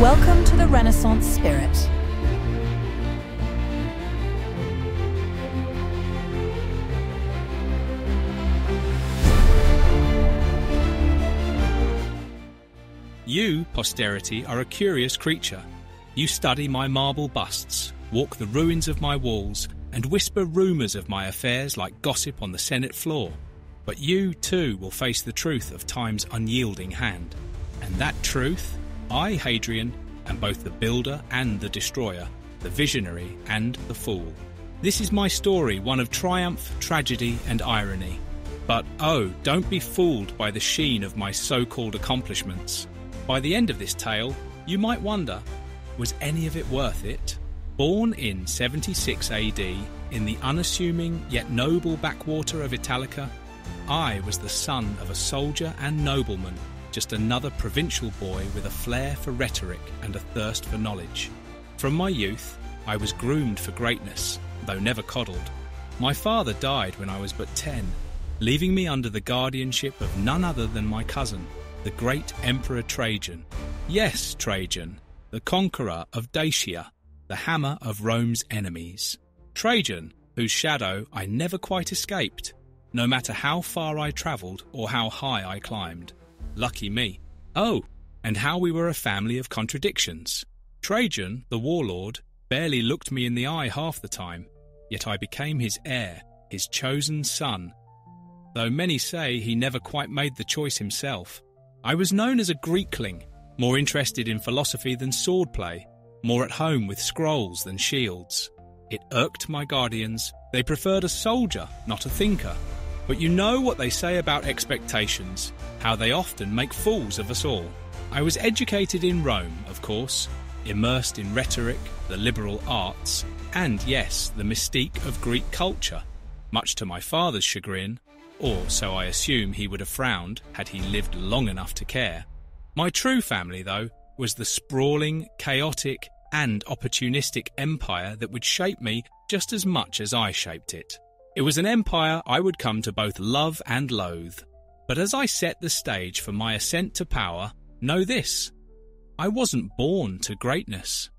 Welcome to the Renaissance Spirit. You, posterity, are a curious creature. You study my marble busts, walk the ruins of my walls, and whisper rumours of my affairs like gossip on the Senate floor. But you, too, will face the truth of time's unyielding hand. And that truth, I, Hadrian, am both the builder and the destroyer, the visionary and the fool. This is my story, one of triumph, tragedy, and irony. But oh, don't be fooled by the sheen of my so-called accomplishments. By the end of this tale, you might wonder, was any of it worth it? Born in 76 AD, in the unassuming yet noble backwater of Italica, I was the son of a soldier and nobleman, just another provincial boy with a flair for rhetoric and a thirst for knowledge. From my youth, I was groomed for greatness, though never coddled. My father died when I was but 10, leaving me under the guardianship of none other than my cousin, the great Emperor Trajan. Yes, Trajan, the conqueror of Dacia, the hammer of Rome's enemies. Trajan, whose shadow I never quite escaped, no matter how far I travelled or how high I climbed. Lucky me. Oh, and how we were a family of contradictions. Trajan, the warlord, barely looked me in the eye half the time, yet I became his heir, his chosen son. Though many say he never quite made the choice himself. I was known as a Greekling, more interested in philosophy than swordplay, more at home with scrolls than shields. It irked my guardians. They preferred a soldier, not a thinker. But you know what they say about expectations, how they often make fools of us all. I was educated in Rome, of course, immersed in rhetoric, the liberal arts, and yes, the mystique of Greek culture, much to my father's chagrin, or so I assume he would have frowned had he lived long enough to care. My true family, though, was the sprawling, chaotic, and opportunistic empire that would shape me just as much as I shaped it. It was an empire I would come to both love and loathe. But as I set the stage for my ascent to power, know this: I wasn't born to greatness.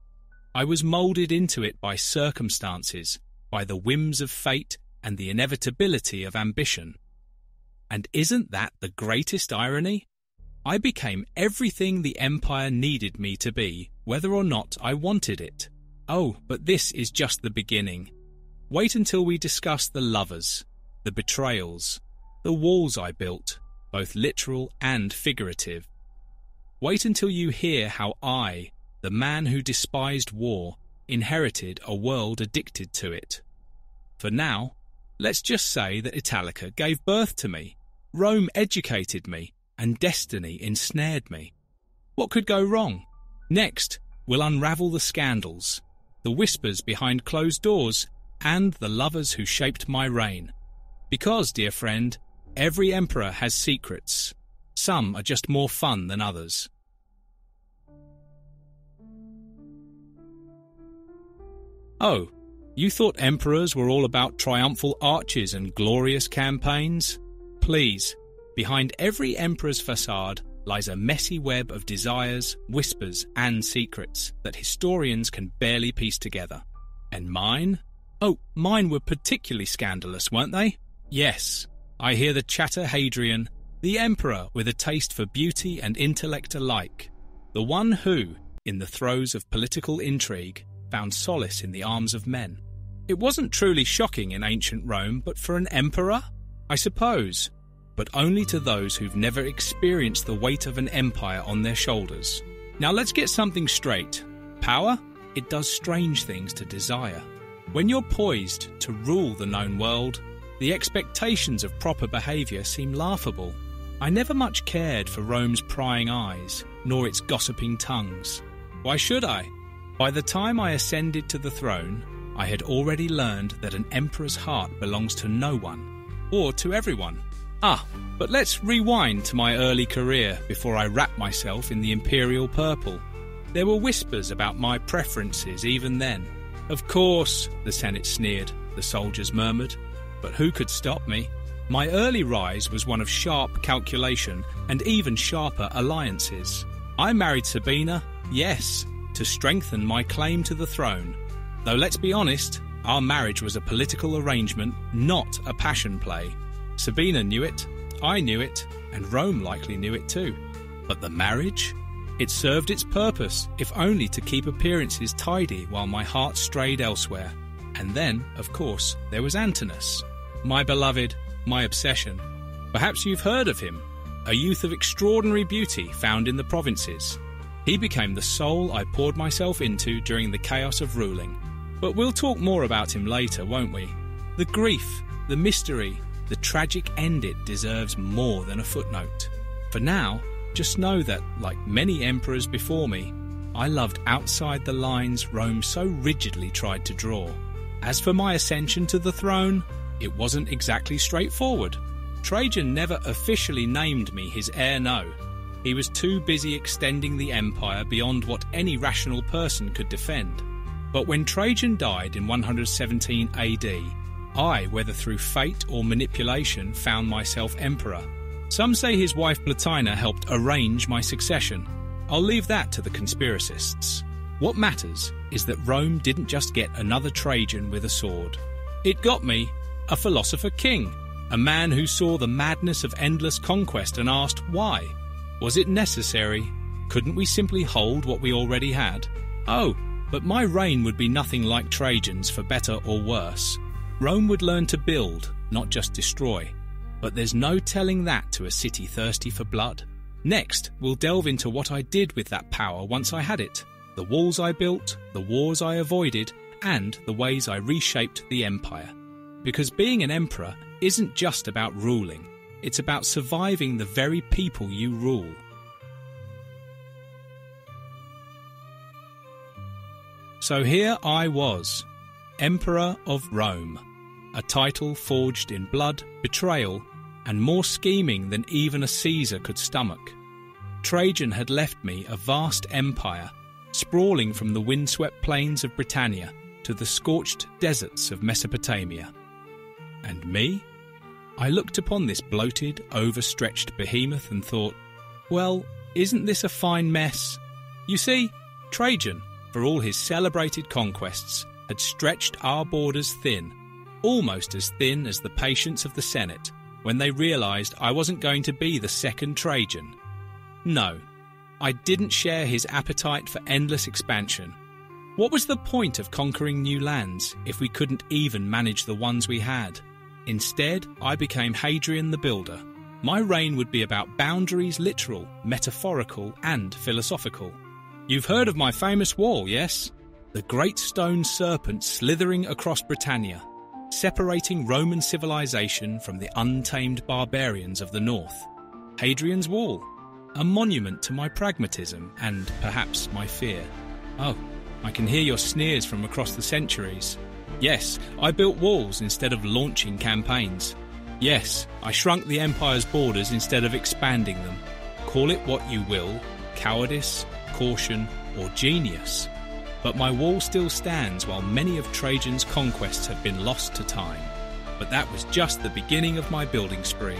I was moulded into it by circumstances, by the whims of fate and the inevitability of ambition. And isn't that the greatest irony? I became everything the empire needed me to be, whether or not I wanted it. Oh, but this is just the beginning. Wait until we discuss the lovers, the betrayals, the walls I built, both literal and figurative. Wait until you hear how I, the man who despised war, inherited a world addicted to it. For now, let's just say that Italica gave birth to me, Rome educated me, and destiny ensnared me. What could go wrong? Next, we'll unravel the scandals, the whispers behind closed doors, and the lovers who shaped my reign. Because, dear friend, every emperor has secrets. Some are just more fun than others. Oh, you thought emperors were all about triumphal arches and glorious campaigns? Please, behind every emperor's facade lies a messy web of desires, whispers, and secrets that historians can barely piece together. And mine? Oh, mine were particularly scandalous, weren't they? Yes, I hear the chatter Hadrian, the emperor with a taste for beauty and intellect alike, the one who, in the throes of political intrigue, found solace in the arms of men. It wasn't truly shocking in ancient Rome, but for an emperor? I suppose, but only to those who've never experienced the weight of an empire on their shoulders. Now let's get something straight. Power? It does strange things to desire. When you're poised to rule the known world, the expectations of proper behaviour seem laughable. I never much cared for Rome's prying eyes, nor its gossiping tongues. Why should I? By the time I ascended to the throne, I had already learned that an emperor's heart belongs to no one, or to everyone. But let's rewind to my early career before I wrapped myself in the imperial purple. There were whispers about my preferences even then. Of course, the Senate sneered, the soldiers murmured. But who could stop me? My early rise was one of sharp calculation and even sharper alliances. I married Sabina, Yes, to strengthen my claim to the throne. Though let's be honest, our marriage was a political arrangement, not a passion play. Sabina knew it, I knew it, and Rome likely knew it too. But the marriage? It served its purpose, if only to keep appearances tidy while my heart strayed elsewhere. And then, of course, there was Antinous. My beloved, my obsession. Perhaps you've heard of him. A youth of extraordinary beauty found in the provinces. He became the soul I poured myself into during the chaos of ruling. But we'll talk more about him later, won't we? The grief, the mystery, the tragic end it deserves more than a footnote. For now, just know that, like many emperors before me, I loved outside the lines Rome so rigidly tried to draw. As for my ascension to the throne, it wasn't exactly straightforward. Trajan never officially named me his heir, no. He was too busy extending the empire beyond what any rational person could defend. But when Trajan died in 117 AD, I, whether through fate or manipulation, found myself emperor. Some say his wife Plotina helped arrange my succession. I'll leave that to the conspiracists. What matters is that Rome didn't just get another Trajan with a sword. It got me a philosopher king, a man who saw the madness of endless conquest and asked why. Was it necessary? Couldn't we simply hold what we already had? Oh, but my reign would be nothing like Trajan's, for better or worse. Rome would learn to build, not just destroy. But there's no telling that to a city thirsty for blood. Next, we'll delve into what I did with that power once I had it. The walls I built, the wars I avoided, and the ways I reshaped the empire. Because being an emperor isn't just about ruling. It's about surviving the very people you rule. So here I was, Emperor of Rome, a title forged in blood, betrayal, and more scheming than even a Caesar could stomach. Trajan had left me a vast empire, sprawling from the windswept plains of Britannia to the scorched deserts of Mesopotamia. And me? I looked upon this bloated, overstretched behemoth and thought, well, isn't this a fine mess? You see, Trajan, for all his celebrated conquests, had stretched our borders thin, almost as thin as the patience of the Senate, when they realised I wasn't going to be the second Trajan. No, I didn't share his appetite for endless expansion. What was the point of conquering new lands if we couldn't even manage the ones we had? Instead, I became Hadrian the Builder. My reign would be about boundaries literal, metaphorical, and philosophical. You've heard of my famous wall, yes? The great stone serpent slithering across Britannia, separating Roman civilization from the untamed barbarians of the north. Hadrian's Wall, a monument to my pragmatism and perhaps my fear. Oh, I can hear your sneers from across the centuries. Yes, I built walls instead of launching campaigns. Yes, I shrunk the empire's borders instead of expanding them. Call it what you will, cowardice, caution, or genius. But my wall still stands while many of Trajan's conquests have been lost to time. But that was just the beginning of my building spree.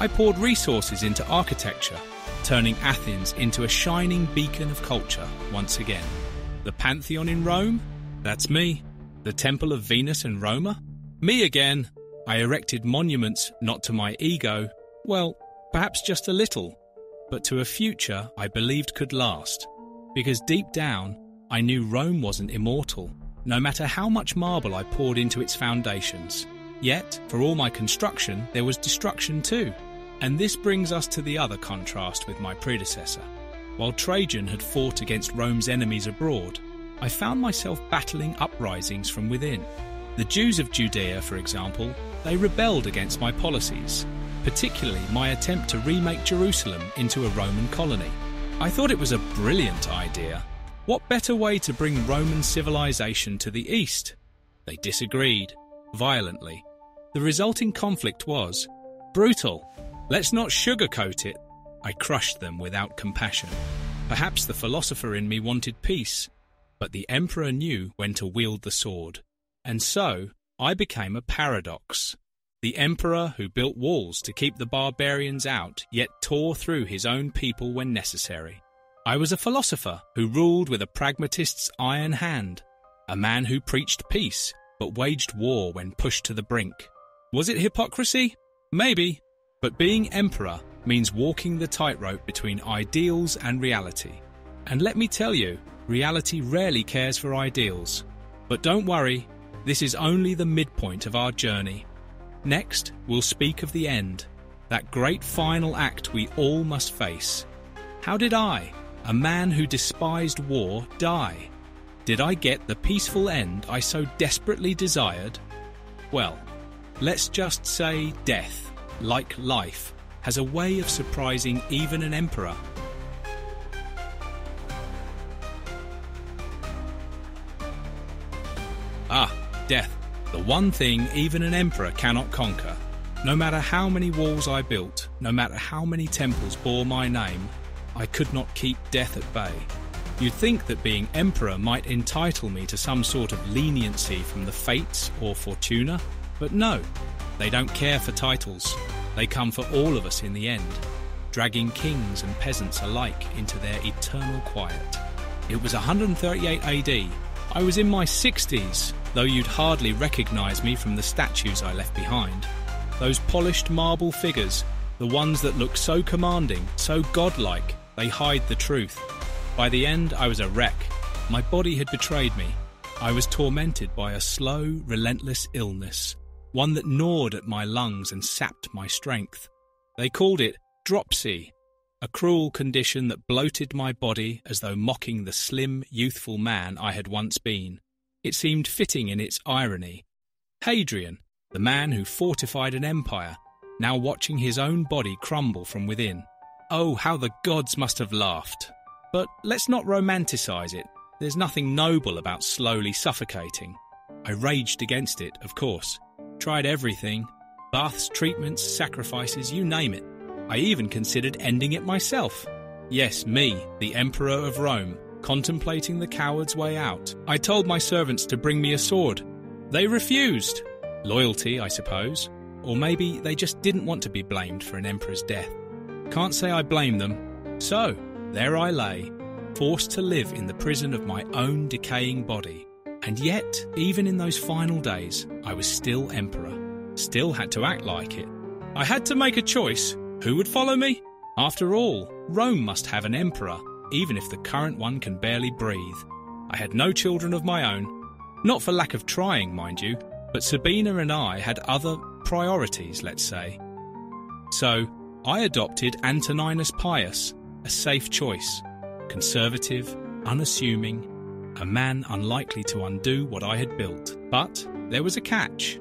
I poured resources into architecture, turning Athens into a shining beacon of culture once again. The pantheon in Rome? That's me. The temple of Venus and Roma? Me again. I erected monuments not to my ego, well, perhaps just a little, but to a future I believed could last. Because deep down, I knew Rome wasn't immortal, no matter how much marble I poured into its foundations. Yet, for all my construction, there was destruction too. And this brings us to the other contrast with my predecessor. While Trajan had fought against Rome's enemies abroad, I found myself battling uprisings from within. The Jews of Judea, for example, they rebelled against my policies, particularly my attempt to remake Jerusalem into a Roman colony. I thought it was a brilliant idea. What better way to bring Roman civilization to the east? They disagreed, violently. The resulting conflict was brutal. Let's not sugarcoat it. I crushed them without compassion. Perhaps the philosopher in me wanted peace, but the emperor knew when to wield the sword. And so, I became a paradox. The emperor who built walls to keep the barbarians out, yet tore through his own people when necessary. I was a philosopher who ruled with a pragmatist's iron hand, a man who preached peace but waged war when pushed to the brink. Was it hypocrisy? Maybe. But being emperor means walking the tightrope between ideals and reality. And let me tell you, reality rarely cares for ideals. But don't worry, this is only the midpoint of our journey. Next, we'll speak of the end, that great final act we all must face. How did I, a man who despised war, die? Did I get the peaceful end I so desperately desired? Well, let's just say death, like life, has a way of surprising even an emperor. Ah, death, the one thing even an emperor cannot conquer. No matter how many walls I built, no matter how many temples bore my name, I could not keep death at bay. You'd think that being emperor might entitle me to some sort of leniency from the fates or fortuna, but no, they don't care for titles. They come for all of us in the end, dragging kings and peasants alike into their eternal quiet. It was 138 AD. I was in my 60s, though you'd hardly recognise me from the statues I left behind. Those polished marble figures, the ones that look so commanding, so godlike, they hide the truth. By the end, I was a wreck. My body had betrayed me. I was tormented by a slow, relentless illness, one that gnawed at my lungs and sapped my strength. They called it dropsy, a cruel condition that bloated my body as though mocking the slim, youthful man I had once been. It seemed fitting in its irony. Hadrian, the man who fortified an empire, now watching his own body crumble from within. Oh, how the gods must have laughed. But let's not romanticize it. There's nothing noble about slowly suffocating. I raged against it, of course. Tried everything. Baths, treatments, sacrifices, you name it. I even considered ending it myself. Yes, me, the Emperor of Rome, contemplating the coward's way out. I told my servants to bring me a sword. They refused. Loyalty, I suppose. Or maybe they just didn't want to be blamed for an emperor's death. Can't say I blame them. So, there I lay, forced to live in the prison of my own decaying body. And yet, even in those final days, I was still emperor. Still had to act like it. I had to make a choice. Who would follow me? After all, Rome must have an emperor, even if the current one can barely breathe. I had no children of my own. Not for lack of trying, mind you, but Sabina and I had other priorities, let's say. So, I adopted Antinous Pius, a safe choice. Conservative, unassuming, a man unlikely to undo what I had built. But there was a catch.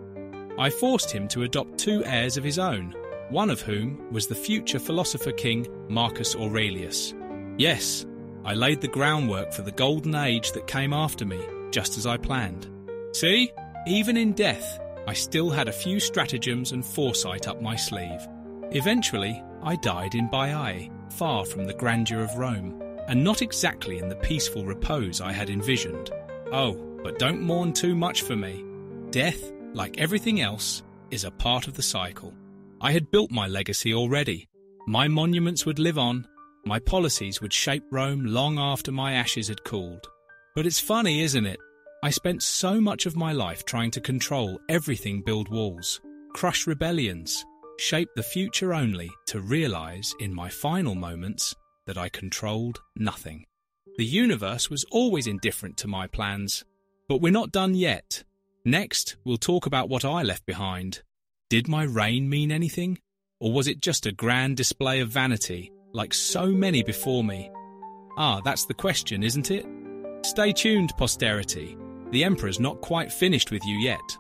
I forced him to adopt two heirs of his own, one of whom was the future philosopher king Marcus Aurelius. Yes, I laid the groundwork for the golden age that came after me, just as I planned. See, even in death, I still had a few stratagems and foresight up my sleeve. Eventually, I died in Baiae, far from the grandeur of Rome, and not exactly in the peaceful repose I had envisioned. Oh, but don't mourn too much for me. Death, like everything else, is a part of the cycle. I had built my legacy already. My monuments would live on. My policies would shape Rome long after my ashes had cooled. But it's funny, isn't it? I spent so much of my life trying to control everything, build walls, crush rebellions, shape the future only to realise in my final moments that I controlled nothing. The universe was always indifferent to my plans. But we're not done yet. Next, we'll talk about what I left behind. Did my reign mean anything? Or was it just a grand display of vanity, like so many before me? Ah, that's the question, isn't it? Stay tuned, posterity. The Emperor's not quite finished with you yet.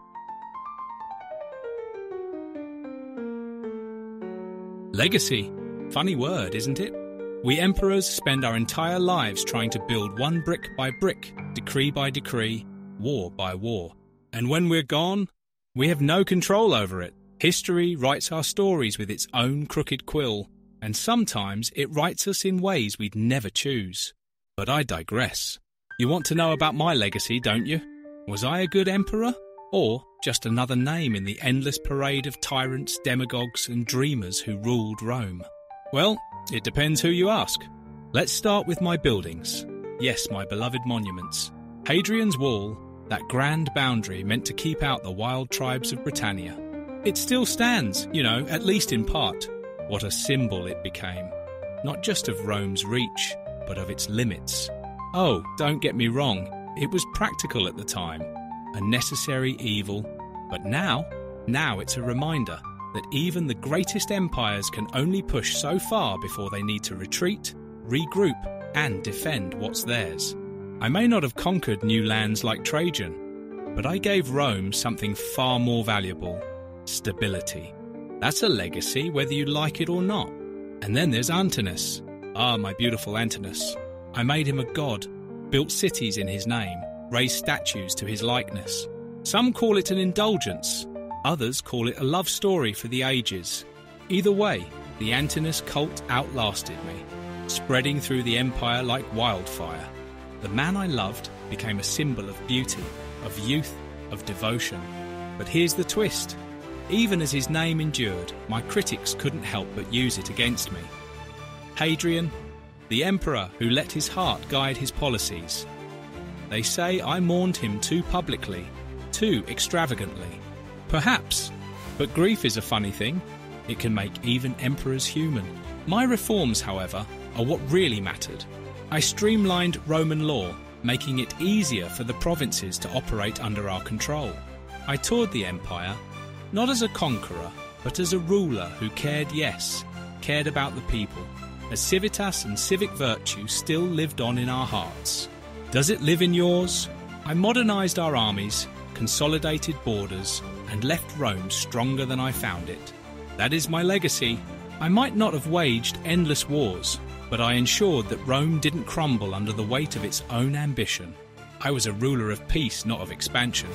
Legacy. Funny word, isn't it? We emperors spend our entire lives trying to build one brick by brick, decree by decree, war by war. And when we're gone, we have no control over it. History writes our stories with its own crooked quill, and sometimes it writes us in ways we'd never choose. But I digress. You want to know about my legacy, don't you? Was I a good emperor? Or just another name in the endless parade of tyrants, demagogues and dreamers who ruled Rome? Well, it depends who you ask. Let's start with my buildings. Yes, my beloved monuments. Hadrian's Wall, that grand boundary meant to keep out the wild tribes of Britannia. It still stands, at least in part. What a symbol it became. Not just of Rome's reach, but of its limits. Oh, don't get me wrong, it was practical at the time, a necessary evil. But now it's a reminder that even the greatest empires can only push so far before they need to retreat, regroup, and defend what's theirs. I may not have conquered new lands like Trajan, but I gave Rome something far more valuable: stability. That's a legacy whether you like it or not. And then there's Antinous. Ah, my beautiful Antinous. I made him a god, built cities in his name, raised statues to his likeness. Some call it an indulgence, others call it a love story for the ages. Either way, the Antinous cult outlasted me, spreading through the empire like wildfire. The man I loved became a symbol of beauty, of youth, of devotion. But here's the twist. Even as his name endured, my critics couldn't help but use it against me. Hadrian, the emperor who let his heart guide his policies. They say I mourned him too publicly, too extravagantly. Perhaps, but grief is a funny thing. It can make even emperors human. My reforms, however, are what really mattered. I streamlined Roman law, making it easier for the provinces to operate under our control. I toured the empire, not as a conqueror, but as a ruler who cared about the people, as civitas and civic virtue still lived on in our hearts. Does it live in yours? I modernised our armies, consolidated borders, and left Rome stronger than I found it. That is my legacy. I might not have waged endless wars, but I ensured that Rome didn't crumble under the weight of its own ambition. I was a ruler of peace, not of expansion.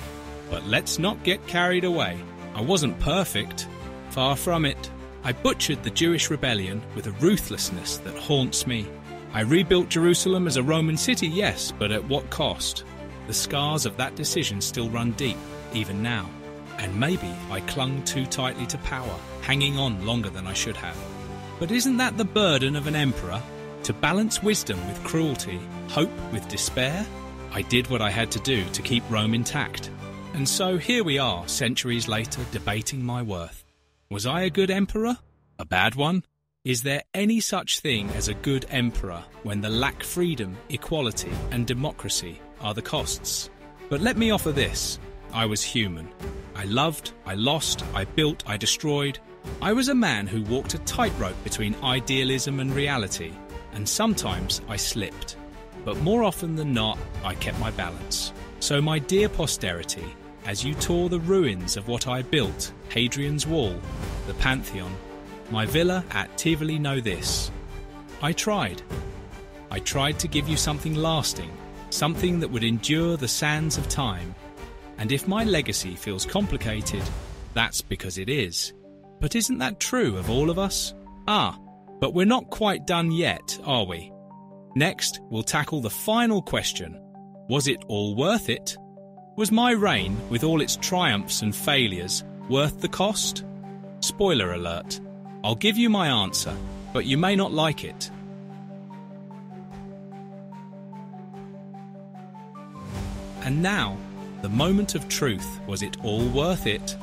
But let's not get carried away. I wasn't perfect. Far from it. I butchered the Jewish rebellion with a ruthlessness that haunts me. I rebuilt Jerusalem as a Roman city, yes, but at what cost? The scars of that decision still run deep, even now. And maybe I clung too tightly to power, hanging on longer than I should have. But isn't that the burden of an emperor? To balance wisdom with cruelty, hope with despair? I did what I had to do to keep Rome intact. And so here we are, centuries later, debating my worth. Was I a good emperor? A bad one? Is there any such thing as a good emperor when the lack freedom, equality, and democracy are the costs? But let me offer this. I was human. I loved, I lost, I built, I destroyed. I was a man who walked a tightrope between idealism and reality, and sometimes I slipped. But more often than not, I kept my balance. So my dear posterity, as you tour the ruins of what I built, Hadrian's Wall, the Pantheon, my villa at Tivoli, know this. I tried. I tried to give you something lasting, something that would endure the sands of time. And if my legacy feels complicated, that's because it is. But isn't that true of all of us? But we're not quite done yet, are we? Next, we'll tackle the final question. Was it all worth it? Was my reign, with all its triumphs and failures, worth the cost? Spoiler alert. I'll give you my answer, but you may not like it. And now, the moment of truth. Was it all worth it?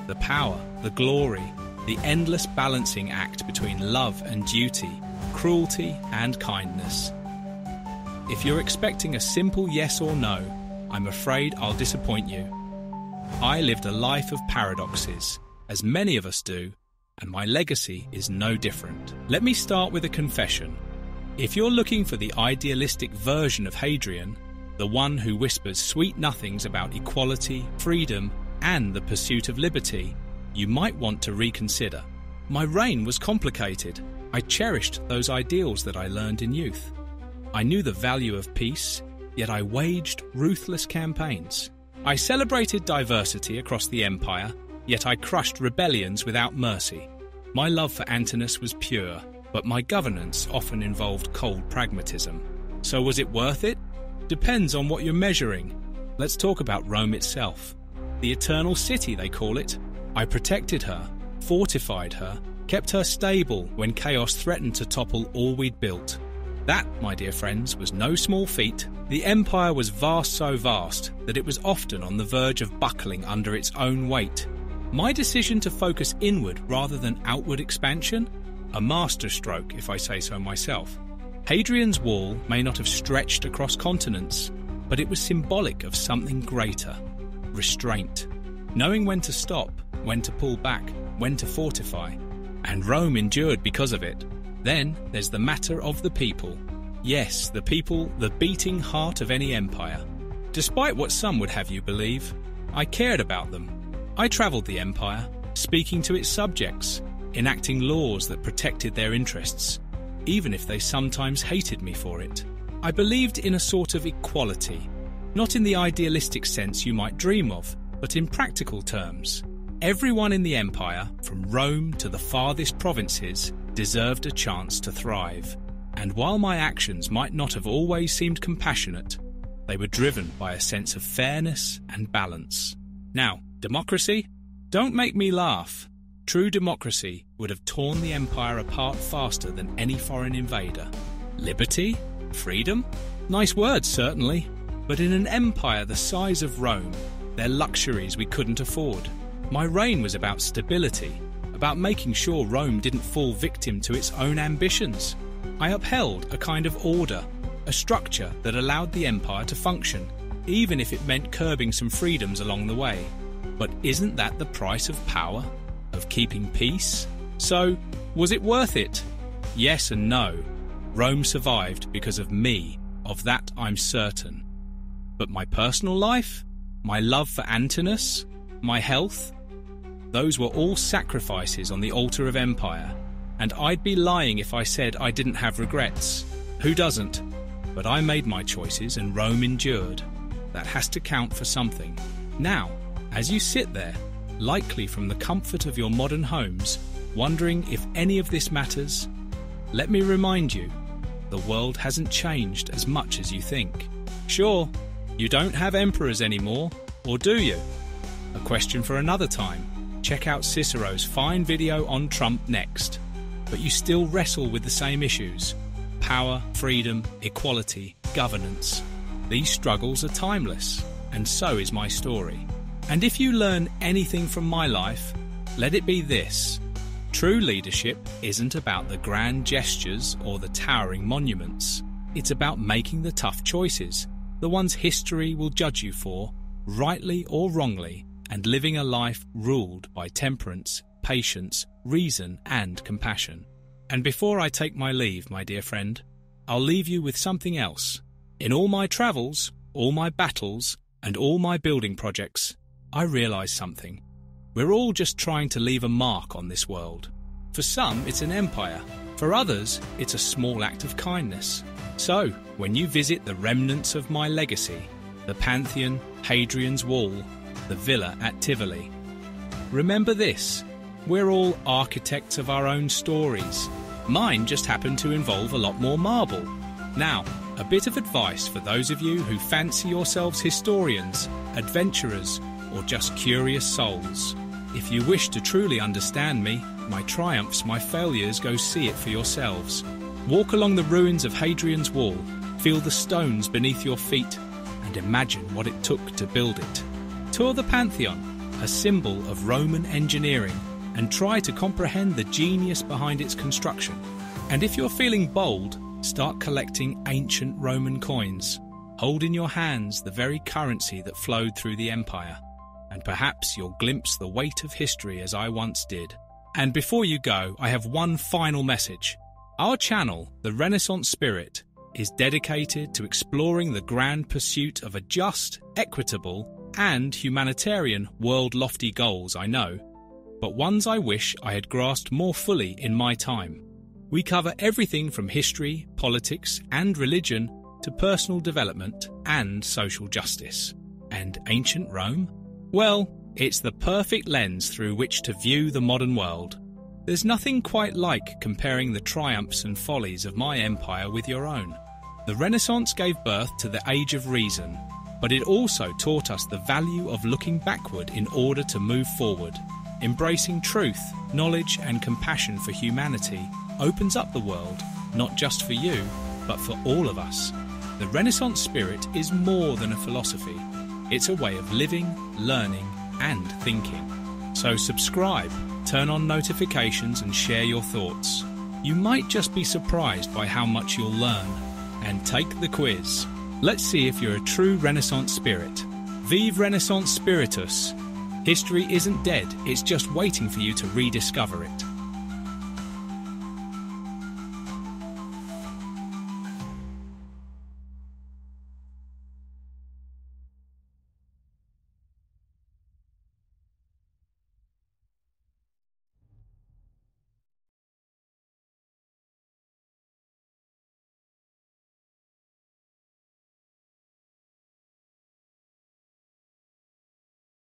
The power, the glory, the endless balancing act between love and duty, cruelty and kindness. If you're expecting a simple yes or no, I'm afraid I'll disappoint you. I lived a life of paradoxes, as many of us do, and my legacy is no different. Let me start with a confession. If you're looking for the idealistic version of Hadrian, the one who whispers sweet nothings about equality, freedom, and the pursuit of liberty, you might want to reconsider. My reign was complicated. I cherished those ideals that I learned in youth. I knew the value of peace, yet I waged ruthless campaigns. I celebrated diversity across the empire, yet I crushed rebellions without mercy. My love for Antinous was pure, but my governance often involved cold pragmatism. So was it worth it? Depends on what you're measuring. Let's talk about Rome itself. The eternal city, they call it. I protected her, fortified her, kept her stable when chaos threatened to topple all we'd built. That, my dear friends, was no small feat. The empire was vast, so vast that it was often on the verge of buckling under its own weight. My decision to focus inward rather than outward expansion? A masterstroke, if I say so myself. Hadrian's wall may not have stretched across continents, but it was symbolic of something greater. Restraint. Knowing when to stop, when to pull back, when to fortify. And Rome endured because of it. Then there's the matter of the people. Yes, the people, the beating heart of any empire. Despite what some would have you believe, I cared about them. I travelled the empire, speaking to its subjects, enacting laws that protected their interests, even if they sometimes hated me for it. I believed in a sort of equality, not in the idealistic sense you might dream of, but in practical terms. Everyone in the empire, from Rome to the farthest provinces, deserved a chance to thrive. And while my actions might not have always seemed compassionate, they were driven by a sense of fairness and balance. Now, democracy? Don't make me laugh. True democracy would have torn the empire apart faster than any foreign invader. Liberty? Freedom? Nice words, certainly. But in an empire the size of Rome, they're luxuries we couldn't afford. My reign was about stability, about making sure Rome didn't fall victim to its own ambitions. I upheld a kind of order, a structure that allowed the empire to function, even if it meant curbing some freedoms along the way. But isn't that the price of power? Of keeping peace? So, was it worth it? Yes and no. Rome survived because of me, of that I'm certain. But my personal life? My love for Antinous? My health? Those were all sacrifices on the altar of empire, and I'd be lying if I said I didn't have regrets. Who doesn't? But I made my choices and Rome endured. That has to count for something. Now, as you sit there, likely from the comfort of your modern homes, wondering if any of this matters, let me remind you, the world hasn't changed as much as you think. Sure, you don't have emperors anymore, or do you? A question for another time. Check out Cicero's fine video on Trump next. But you still wrestle with the same issues. Power, freedom, equality, governance. These struggles are timeless, and so is my story. And if you learn anything from my life, let it be this. True leadership isn't about the grand gestures or the towering monuments. It's about making the tough choices, the ones history will judge you for, rightly or wrongly, and living a life ruled by temperance, patience, reason and compassion. And before I take my leave, my dear friend, I'll leave you with something else. In all my travels, all my battles, and all my building projects, I realise something. We're all just trying to leave a mark on this world. For some, it's an empire. For others, it's a small act of kindness. So, when you visit the remnants of my legacy, the Pantheon, Hadrian's Wall, the villa at Tivoli, remember this: we're all architects of our own stories. Mine just happened to involve a lot more marble. Now, a bit of advice for those of you who fancy yourselves historians, adventurers, or just curious souls. If you wish to truly understand me, my triumphs, my failures, go see it for yourselves. Walk along the ruins of Hadrian's Wall, feel the stones beneath your feet, and imagine what it took to build it. Tour the Pantheon, a symbol of Roman engineering, and try to comprehend the genius behind its construction. And if you're feeling bold, start collecting ancient Roman coins. Hold in your hands the very currency that flowed through the empire. And perhaps you'll glimpse the weight of history as I once did. And before you go, I have one final message. Our channel, The Renaissance Spirit, is dedicated to exploring the grand pursuit of a just, equitable, and humanitarian world-lofty goals, I know, but ones I wish I had grasped more fully in my time. We cover everything from history, politics, and religion to personal development and social justice. And ancient Rome? Well, it's the perfect lens through which to view the modern world. There's nothing quite like comparing the triumphs and follies of my empire with your own. The Renaissance gave birth to the Age of Reason, but it also taught us the value of looking backward in order to move forward. Embracing truth, knowledge and compassion for humanity opens up the world, not just for you, but for all of us. The Renaissance spirit is more than a philosophy. It's a way of living, learning, and thinking. So subscribe, turn on notifications, and share your thoughts. You might just be surprised by how much you'll learn. And take the quiz. Let's see if you're a true Renaissance spirit. Vive Renaissance Spiritus! History isn't dead, it's just waiting for you to rediscover it.